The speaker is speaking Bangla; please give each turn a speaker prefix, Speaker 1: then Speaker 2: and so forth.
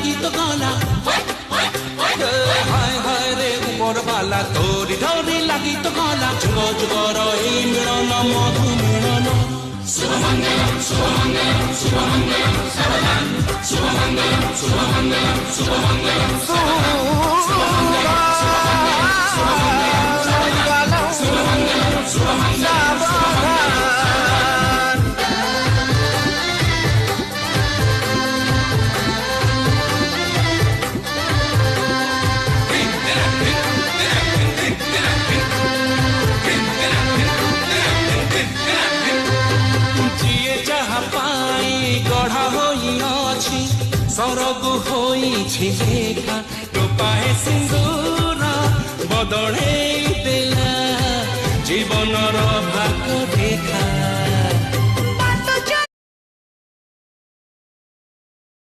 Speaker 1: লাগি তো গলা হায় হায় রে উপর বালা তোরি ধরি লাগি তো গলা যুগ যুগর এই মিলন মধু মিলন শুভমঙ্গলম শুভমঙ্গলম শুভমঙ্গলম সাবধান শুভমঙ্গলম শুভমঙ্গলম শুভমঙ্গলম শুভমঙ্গলম শুভমঙ্গলম শুভমঙ্গলম গড়া হইছি সরগু হইছি লেখা টোপায়ে সিন্দুর বদলেই দেলা জীবনর ভাগ রেখা